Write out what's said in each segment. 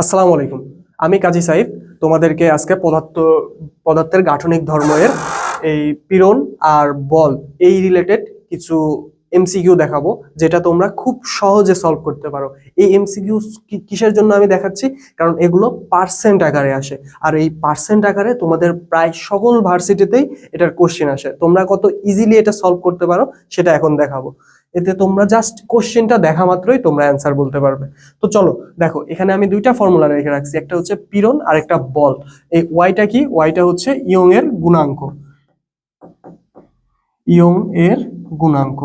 আসসালামু আলাইকুম। আমি কাজী সাইফ। তোমাদেরকে আজকে পদার্থের গাঠনিক ধর্মের এই পীড়ন আর বল এই রিলেটেড কিছু এমসিকিউ দেখাবো, যেটা তোমরা খুব সহজে সলভ করতে পারো। এই এমসিকিউ কিসের জন্য আমি দেখাচ্ছি, কারণ এগুলো পার্সেন্ট আকারে আসে। আর এই পার্সেন্ট আকারে তোমাদের প্রায় সকল ভার্সিটিতেই এটার কোশ্চেন আসে। তোমরা কত ইজিলি এটা সলভ করতে পারো সেটা এখন দেখাবো। এতে তোমরা জাস্ট কোশ্চেনটা দেখা মাত্রই তোমরা অ্যান্সার বলতে পারবে। তো চলো দেখো, এখানে আমি দুইটা ফর্মুলা রেখে রাখছি, একটা হচ্ছে পীড়ন আর একটা বল। এই ওয়াইটা কি? ওয়াইটা হচ্ছে ইয়ং এর গুণাঙ্ক, ইয়ং এর গুণাঙ্ক।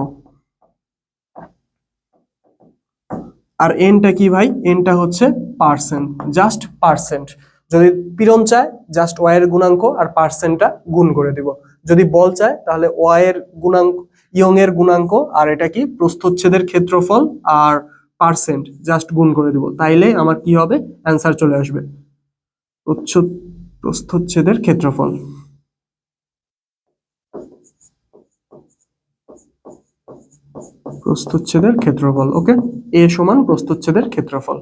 আর এনটা কি ভাই? এনটা হচ্ছে পার্সেন্ট, জাস্ট পার্সেন্ট। যদি পীড়ন চায় জাস্ট ওয়াই এর গুণাঙ্ক আর পার্সেন্টটা গুণ করে দিব। যদি বল চায় তাহলে ওয়াই এর গুণাঙ্ক, ইয়ং এর গুণাঙ্ক, আর এটা কি প্রস্থচ্ছেদের ক্ষেত্রফল আর পার্সেন্ট জাস্ট গুণ করে দিব। তাইলে আমার কি হবে? অ্যান্সার চলে আসবে প্রস্থচ্ছেদের ক্ষেত্রফল। প্রস্থচ্ছেদের ক্ষেত্রফল, ওকে। এ সমান প্রস্থচ্ছেদের ক্ষেত্রফল।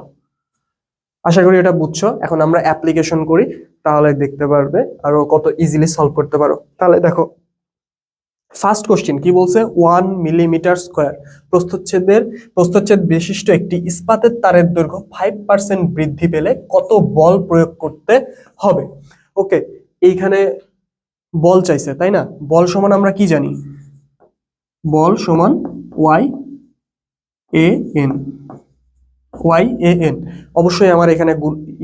আশা করি এটা বুঝছো। এখন আমরা অ্যাপ্লিকেশন করি, তাহলে দেখতে পারবে আরো কত ইজিলি সলভ করতে পারো। তাহলে দেখো, ফার্স্ট কোশ্চেন কি বলছে? 1 মিলিমিটার স্কোয়ার প্রস্থচ্ছেদ বিশিষ্ট একটি ইস্পাতের তারের দৈর্ঘ্য 5% বৃদ্ধি পেলে কত বল প্রয়োগ করতে হবে? ওকে, এইখানে বল চাইছে, তাই না? বল সমান আমরা কি জানি? বল সমান Y A N. Y A N. অবশ্যই আমার এখানে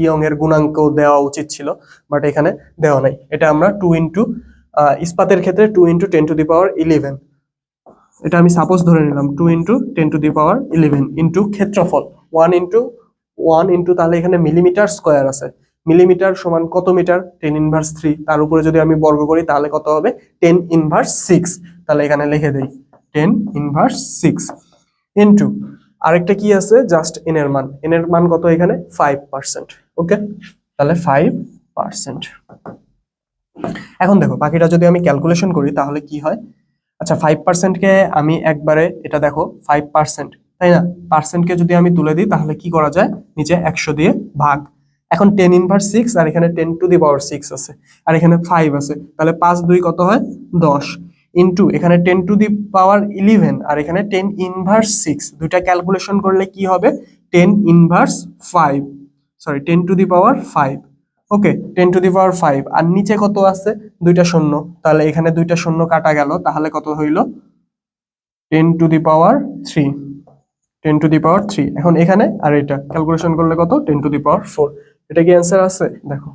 ইয়ং এর গুণাঙ্ক দেওয়া উচিত ছিল, বাট এখানে দেওয়া নাই। এটা আমরা 2 ইস্পাতের ক্ষেত্রে 2 × 10⁻11, এটা আমি সাপোজ ধরে নিলাম। 2 × 10⁻11 ইন্টু ক্ষেত্রফল 1 × 1 তাহলে এখানে মিলিমিটার স্কোয়ার আছে। মিলিমিটার সমান কত মিটার? 10⁻3। তার উপরে যদি আমি বর্গ করি তাহলে কত হবে? 10⁻6। তাহলে এখানে লিখে দেই 10⁻6 ইন্টু আরেকটা কি আছে? জাস্ট এন এর মান। এন এর মান কত এখানে? 5%। ওকে, তাহলে 5%। এখন দেখো, বাকিটা যদি আমি ক্যালকুলেশন করি তাহলে কি হয়? আচ্ছা, 5%কে আমি একবারে, এটা দেখো 5%, তাই না? পার্সেন্টকে যদি আমি তুলে দিই তাহলে কি করা যায়? নিচে 100 দিয়ে ভাগ। এখন 10⁻6 আর এখানে 10⁻6 আছে, আর এখানে 5 আছে, তাহলে 5 2 কত হয়? 10 ইন্টু এখানে 10⁻11 আর এখানে 10⁻6, দুইটা ক্যালকুলেশন করলে কি হবে? 10⁻5, সরি 10⁻5। ওকে, 10⁻5 আর নিচে কত আছে? দুইটা শূন্য, তাহলে এখানে দুইটা শূন্য কাটা গেল, তাহলে কত হইল? 10⁻3, 10⁻3। এখন এখানে আর এটা ক্যালকুলেশন করলে কত? 10⁻4। এটা কি অ্যান্সার আছে? দেখো,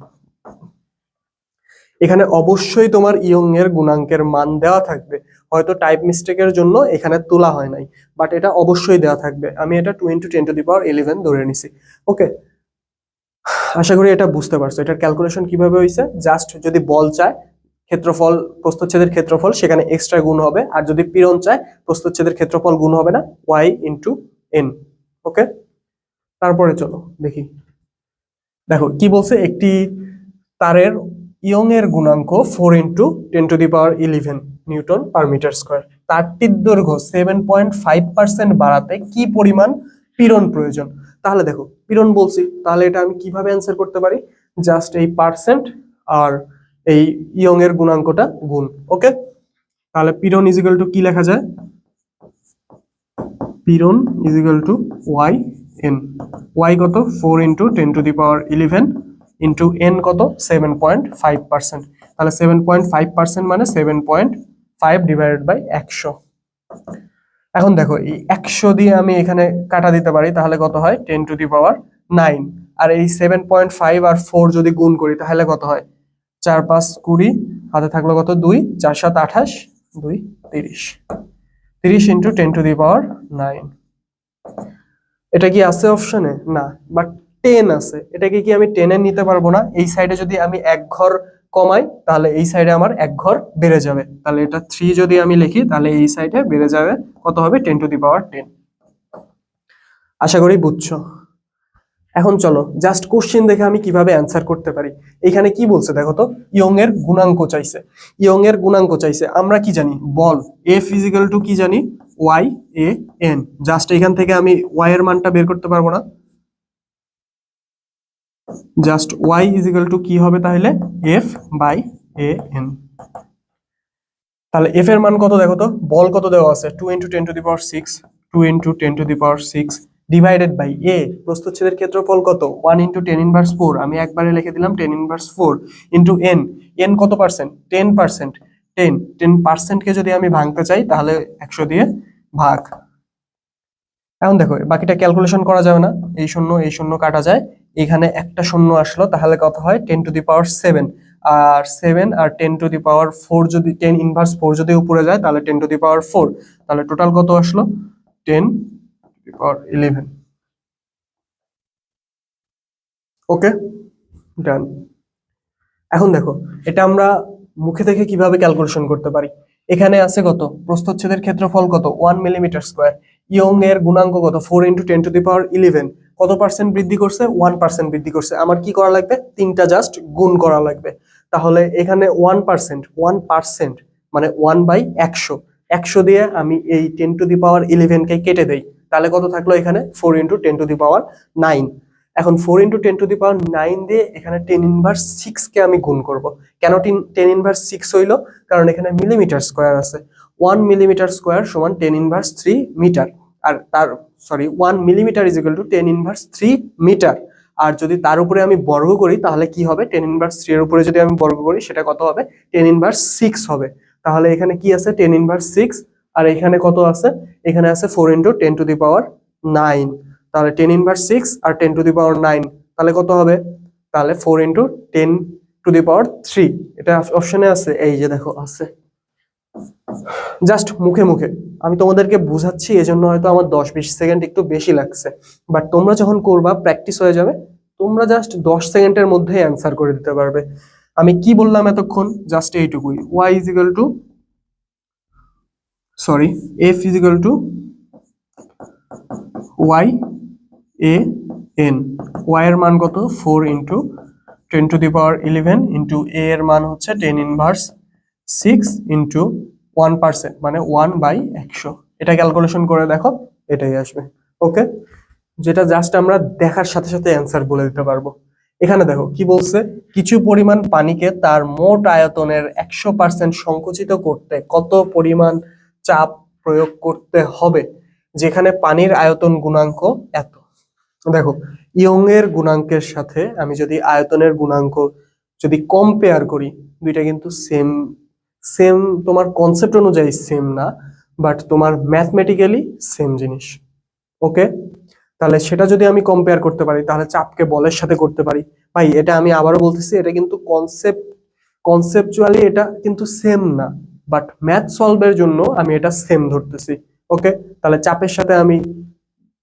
এখানে অবশ্যই তোমার ইয়ং এর গুণাঙ্কের মান দেওয়া থাকবে। হয়তো টাইপ মিস্টেকের জন্য এখানে তোলা হয় নাই, বাট এটা অবশ্যই দেওয়া থাকবে। আমি এটা 2 × 10⁻11 ধরে নিছি। ওকে, আশা করি এটা বুঝতে পারছো এটার ক্যালকুলেশন কিভাবে হয়েছে। জাস্ট যদি বল চায় ক্ষেত্রফল, প্রস্থচ্ছেদের ক্ষেত্রফল, সেখানে এক্সট্রা গুণ হবে। আর যদি পীড়ন চায় প্রস্থচ্ছেদের ক্ষেত্রফল গুণ হবে না, ওয়াই ইন্টু এন। ওকে, তারপরে চলো দেখি। দেখো কি বলছে? একটি তারের ইয়ং এর গুণাঙ্ক 4 × 10⁻11 নিউটন পার মিটার স্কোয়ার। তারটির দৈর্ঘ্য 7.5% বাড়াতে কি পরিমাণ পীড়ন প্রয়োজন? তাহলে দেখো, পীড়ন বলছি, তাহলে এটা আমি কিভাবে অ্যান্সার করতে পারি? জাস্ট এই পার্সেন্ট আর এই ইয়ং এর গুণাঙ্কটা গুণ। ওকে, তাহলে পীড়ন ইজিক্যাল টু কি লেখা যায়? পীড়ন equal to Y N. Y কত? 4 × 10⁻11 ইন্টু এন কত? 7.5%। তাহলে 7.5% মানে 7.5 ডিভাইডেড বাই 100। এখন দেখো, এই 100 দিয়ে আমি এখানে কাটা দিতে পারি, তাহলে কত হয়? 10⁻9। আর এই 7.5 আর 4 যদি গুণ করি তাহলে কত হয়? 4 5 20, হাতে থাকলো কত? 2, 4 7 28, 2 30। 30 × 10⁻9। এটা কি আছে অপশনে? না, বাট 10 আছে। এটাকে কি আমি 10 এ নিতে পারবো না? এই সাইডে যদি আমি এক ঘর কমাই তাহলে এই সাইডে আমার এক ঘর বেড়ে যাবে। তাহলে এটা 3 যদি আমি লিখি তাহলে এই সাইডে বেড়ে যাবে। কত হবে? 10⁻10। আশা করি বুঝছো। এখন চলো জাস্ট কোশ্চেন দেখে আমি কিভাবে অ্যান্সার করতে পারি। এখানে কি বলছে দেখো তো? ইয়ং এর গুণাঙ্ক চাইছে। ইয়ং এর গুণাঙ্ক চাইছে। আমরা কি জানি? বল এফ ইজিক্যাল টু কি জানি? Y A N. জাস্ট এখান থেকে আমি ওয়াই এর মানটা বের করতে পারবো না? Just y is equal two কি হবে তাহলে f/an। তাহলে f এর মান কত দেখো তো, বল কত দেওয়া আছে 2 × 10⁶, 2 × 10⁶ ডিভাইডেড বাই a, প্রস্থচ্ছেদের ক্ষেত্রফল কত 1 × 10⁻⁴, আমি একবারে লিখে দিলাম 10⁻⁴, ইন্টু n, n কত পার্সেন্ট 10%, 10% কে যদি আমি ভাঙতে চাই তাহলে 100 দিয়ে ভাগ। এখন দেখো বাকিটা ক্যালকুলেশন করা যাবে না, এই শূন্য কাটা যায়, এখানে একটা শূন্য আসলো তাহলে কত হয় 10⁷, আর 7 আর 10⁴ যদি 10⁻⁴ যদি উপরে যায় তাহলে 10⁴, তাহলে টোটাল কত আসলো 10⁻11। ওকে, ডান। এখন দেখো এটা আমরা মুখে থেকে কিভাবে ক্যালকুলেশন করতে পারি। এখানে আছে কত, প্রস্থচ্ছেদের ক্ষেত্রফল কত 1 মিলিমিটার², ইয়ং এর গুণাঙ্ক কত 4 × 10⁻11, কত পার্সেন্ট বৃদ্ধি করছে 1% বৃদ্ধি করছে, আমার কি করা লাগবে তিনটা জাস্ট গুণ করা লাগবে। তাহলে এখানে 1% মানে 1/100, 100 দিয়ে আমি এই 10⁻11 কে কেটে দেই, তাহলে কত থাকলো এখানে 4 × 10⁹। এখন 4 × 10⁹ দিয়ে এখানে 10⁻6 কে আমি গুণ করব। কেন 10⁻6 হইলো, কারণ এখানে মিলিমিটার² আছে, 1 মিলিমিটার² সমান 10⁻³ মিটার, আর তার 1 millimetre is equal to 10⁻³ metre. আর যদি তার উপরে আমি বর্গ করি তাহলে কি হবে, 10⁻³ এর উপরে যদি আমি বর্গ করি সেটা কত হবে 10⁻6 হবে। তাহলে এখানে কি আছে 10⁻6, আর এখানে কত আছে, এখানে আছে 4 × 10⁹, তাহলে 10⁻6 আর 10⁹, তাহলে কত হবে, তাহলে 4 × 10⁻³ এটা অপশনে আছে, এই যে দেখো আছে। জাস্ট মুখে মুখে আমি তোমাদেরকে বুঝাচ্ছি, এজন্য হয়তো আমার 10-20 সেকেন্ড একটু বেশি লাগছে, বাট তোমরা যখন করবা প্র্যাকটিস হয়ে যাবে, তোমরা জাস্ট 10 সেকেন্ডের মধ্যে অ্যান্সার করে দিতে পারবে। আমি কি বললাম এতক্ষণ, জাস্ট এইটুকুই, y is equal two f is equal two y/a/n, y এর মান কত 4 × 10⁻11 ইন্টু a এর মান হচ্ছে 10⁻6 ইন্টু 1% মানে 1/100, এটা ক্যালকুলেশন করে দেখো এটাই আসবে। ওকে, যেটা জাস্ট আমরা দেখার সাথে সাথে অ্যান্সার বলে দিতে পারবো। এখানে দেখো কি বলছে, কিছু পরিমাণ পানিকে তার মোট আয়তনের 100% সংকুচিত করতে কত পরিমাণ চাপ প্রয়োগ করতে হবে, যেখানে পানির আয়তন গুণাঙ্ক এত। দেখো ইয়ং এর গুণাঙ্কের সাথে আমি যদি আয়তনের গুণাঙ্ক যদি কম্পেয়ার করি, দুইটা কিন্তু সেম সেম তোমার কনসেপ্ট অনুযায়ী সেম না, বাট তোমার ম্যাথমেটিক্যালি সেম জিনিস। ওকে, তাহলে সেটা যদি আমি কম্পেয়ার করতে পারি তাহলে চাপকে বলের সাথে করতে পারি। ভাই এটা আমি আবারও বলতেছি, এটা কিন্তু কনসেপচুয়ালি এটা কিন্তু সেম না, বাট ম্যাথ সলভের জন্য আমি এটা সেম ধরতেছি। ওকে, তাহলে চাপের সাথে আমি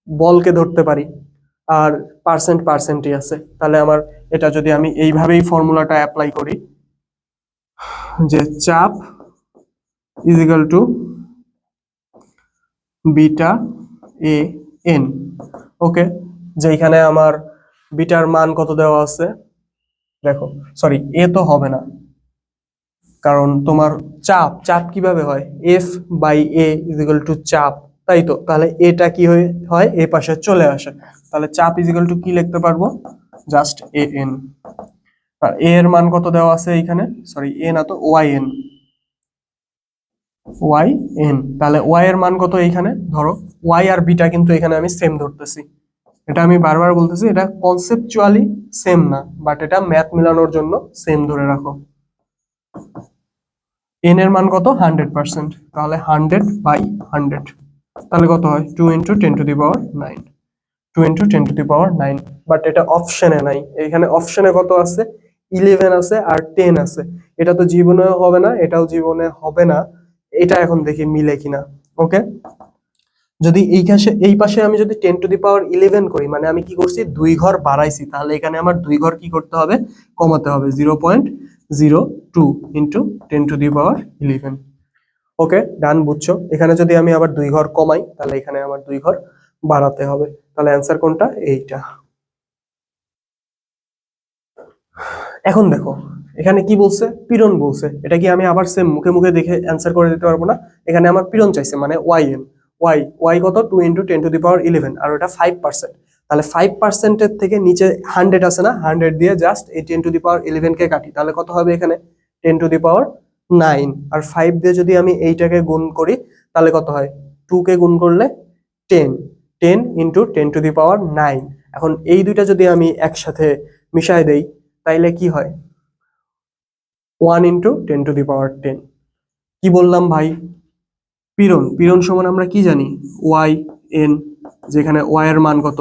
বলকে ধরতে পারি, আর পার্সেন্টই আছে, তাহলে আমার এটা যদি আমি এইভাবেই ফর্মুলাটা অ্যাপ্লাই করি, যে চাপ ইজ ইকুয়াল টু β/a/n। ওকে, যেখানে আমার বিটার মান কত দেওয়া আছে, দেখো এ তো হবে না, কারণ তোমার চাপ কিভাবে হয় f/a ইজ ইকুয়াল টু চাপ, তাই তো, তাহলে এটা কি হয় এ পাশে চলে আসে, তাহলে চাপ ইজ ইকুয়াল টু কি লিখতে পারবো, জাস্ট an। আর a এর মান কত দেওয়া আছে এইখানে, a না তো yn, তাহলে y এর মান কত এইখানে, ধরো y আর বিটা কিন্তু এখানে আমি সেম ধরতেছি, এটা আমি বারবার বলতেছি, এটা কনসেপচুয়ালি সেম না, বাট এটা ম্যাথ মিলানোর জন্য সেম ধরে রাখো। n এর মান কত 100%, তাহলে 100/100, তাহলে কত হয় 2 × 10⁹, 2 × 10⁹, বাট এটা অপশনে নাই, এখানে অপশনে কত আছে 11 আছে আর 10 আছে, এটা তো জীবনে হবে না, এটাও জীবনে হবে না, এটা এখন দেখি মিলে কিনা। ওকে, যদি এই পাশে আমি যদি 10⁻11 করি, মানে আমি কি করছি 2 ঘর বাড়াইছি, তাহলে এখানে আমার 2 ঘর কি করতে হবে, কমাতে হবে, 0.02 × 10⁻11। ওকে, ডান, বুঝছো। এখানে যদি আমি আবার 2 ঘর কমাই তাহলে এখানে আমার 2 ঘর বাড়াতে হবে, তাহলে অ্যান্সার কোনটা, এইটা। এখন দেখো এখানে কি বলছে, পীড়ন বলছে, এটা কি আমি আবার সেম মুখে মুখে দেখে অ্যান্সার করে দিতে পারবো না, এখানে আমার পীড়ন চাইছে মানে yn, y কত 2 × 10⁻11, আর ওটা 5%, তাহলে 5% থেকে নিচে 100 আছে না, 100 দিয়ে জাস্ট এই 10^11 কে কাটি, তাহলে কত হবে এখানে 10^9। আর 5 দিয়ে যদি আমি এইটাকে গুণ করি তাহলে কত হয়, 2 কে গুণ করলে 10, 10 ইন্টু 10^9। এখন এই দুইটা যদি আমি একসাথে মিশাই দেই তাইলে কি হয়, 1 ইন্টু 10^10। কি বললাম ভাই, পীড়ন সমান আমরা কি জানি, ওয়াই এন, যেখানে ওয়াই এর মান কত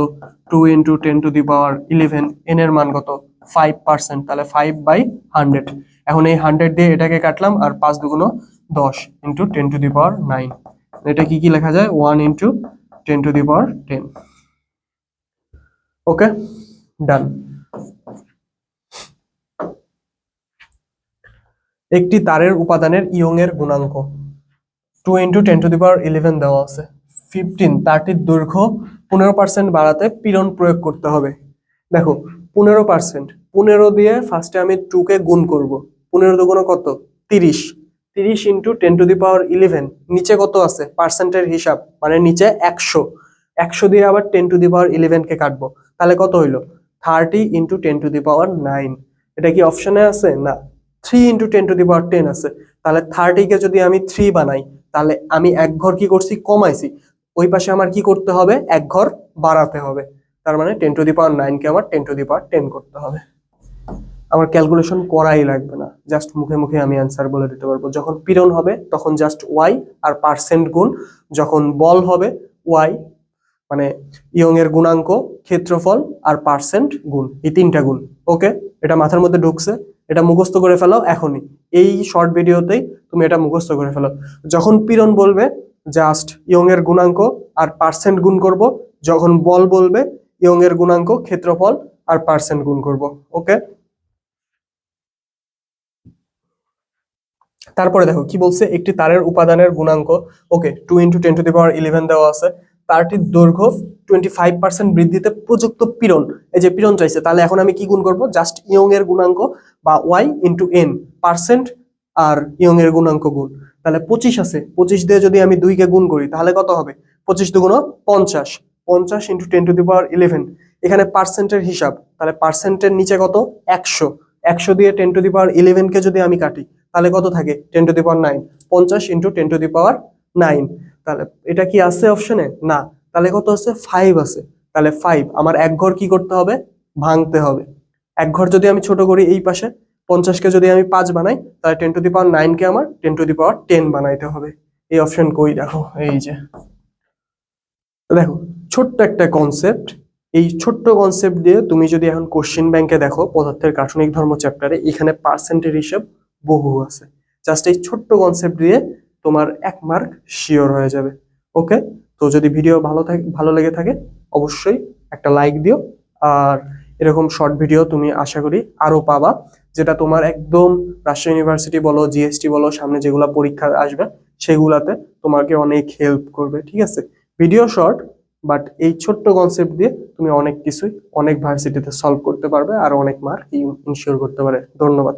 2 ইন্টু 10^11, এন এর মান কত 5%, তাহলে 5/100। এখন এই 100 দিয়ে এটাকে কাটলাম, আর 5×2 10 ইন্টু 10^9, এটা কি লেখা যায় 1 ইন্টু 10^10। ওকে, ডান। একটি তারের উপাদানের ইয়ং এর গুণাঙ্ক 2 ইন্টু 10^11 দেওয়া আছে। 15, তারটির দৈর্ঘ্য 15% বাড়াতে পীড়ন প্রয়োগ করতে হবে। দেখো 15%, 15 দিয়ে ফার্স্টে আমি 2 কে গুণ করব। 15 দুগুণ কত 30, 30 ইন্টু 10^11, নিচে কত আছে পার্সেন্টের হিসাব, মানে নিচে 100, 100 দিয়ে আবার 10^11 কে কাটবো, তাহলে কত হইলো 30 ইন্টু 10^9। এটা কি অপশনে আছে না, 3 ইন্টু 10^10 আছে। তাহলে 30 কে যদি আমি 3 বানাই তাহলে আমি এক ঘর কি করছি, কমাইছি। ওই পাশে আমার কি করতে হবে, এক ঘর বাড়াতে হবে। তার মানে 10^9 কে আমার 10^10 করতে হবে। আমার ক্যালকুলেশন করাই লাগবে না, জাস্ট মুখে মুখে আমি অ্যান্সার বলে দিতে পারবো। যখন পীড়ন হবে তখন জাস্ট ওয়াই আর পার্সেন্ট গুণ, যখন বল হবে ওয়াই মানে ইয়ং এর গুণাঙ্ক, ক্ষেত্রফল আর পার্সেন্ট গুণ, এই 3টা গুণ। ওকে, এটা মাথার মধ্যে ঢুকছে, এটা মুখস্থ করে ফেলো এখনই, এই শর্ট ভিডিওতেই তুমি এটা মুখস্থ করে ফেলো। যখন পীড়ন বলবে জাস্ট ইয়ং এর গুণাঙ্ক আর পার্সেন্ট গুণ করব, যখন বল বলবে ইয়ং এর গুণাঙ্ক, ক্ষেত্রফল আর পার্সেন্ট গুণ করব। ওকে, তারপরে দেখো কি বলছে, একটি তারের উপাদানের গুণাঙ্ক, ওকে 2 ইন্টু 10^11 দেওয়া আছে। তারটির দৈর্ঘ্য 25% বৃদ্ধিতে প্রযুক্ত পীড়ন, এই যে পীড়ন চাইছে, তাহলে এখন আমি কি গুণ করব, জাস্ট ইয়ং এর গুণাঙ্ক বা ওয়াই ইন্টু এন, পার্সেন্ট আর ইয়ং এর গুণাঙ্ক গুণ। তাহলে 25 আছে, 25 দিয়ে যদি আমি 2 কে গুণ করি তাহলে কত হবে, 25 দুগুণ 50, 50 ইন্টু 10^11। এখানে পার্সেন্টের হিসাব, তাহলে পার্সেন্টের নিচে কত 100, 100 দিয়ে 10^11 কে যদি আমি কাটি তাহলে কত থাকে 10^9, 50 ইন্টু 10^9। তাহলে এটা কি আছে অপশনে না, তাহলে কত আছে 5 আছে। তাহলে 5 আমার এক ঘর কি করতে হবে, ভাঙতে হবে। এক ঘর যদি আমি ছোট করি, এই পাশে 50 কে যদি আমি 5 বানাই তাহলে 10^9 কে আমার 10^10 বানাইতে হবে। এই অপশন কই দেখো, এই যে দেখো ছোট্ট একটা কনসেপ্ট, এই ছোট্ট কনসেপ্ট দিয়ে তুমি যদি এখন কোশ্চেন ব্যাংকে দেখো পদার্থের গাঠনিক ধর্ম চ্যাপ্টারে, এখানে পার্সেন্টের হিসাব বহু আছে। জাস্ট এই ছোট্ট কনসেপ্ট দিয়ে তোমার 1 মার্ক শিওর হয়ে যাবে। ওকে, তো যদি ভিডিও ভালো লেগে থাকে অবশ্যই একটা লাইক দিও। আর এরকম শর্ট ভিডিও তুমি আশা করি আরো পাবা, যেটা তোমার একদম রাজশাহী ইউনিভার্সিটি বলো, জিএসটি বলো, সামনে যেগুলা পরীক্ষা আসবে সেগুলাতে তোমাকে অনেক হেল্প করবে। ঠিক আছে, ভিডিও শর্ট, বাট এই ছোট্ট কনসেপ্ট দিয়ে তুমি অনেক কিছুই অনেক ভার্সিটিতে সলভ করতে পারবে আর অনেক মার্ক ইনশিওর করতে পারে। ধন্যবাদ।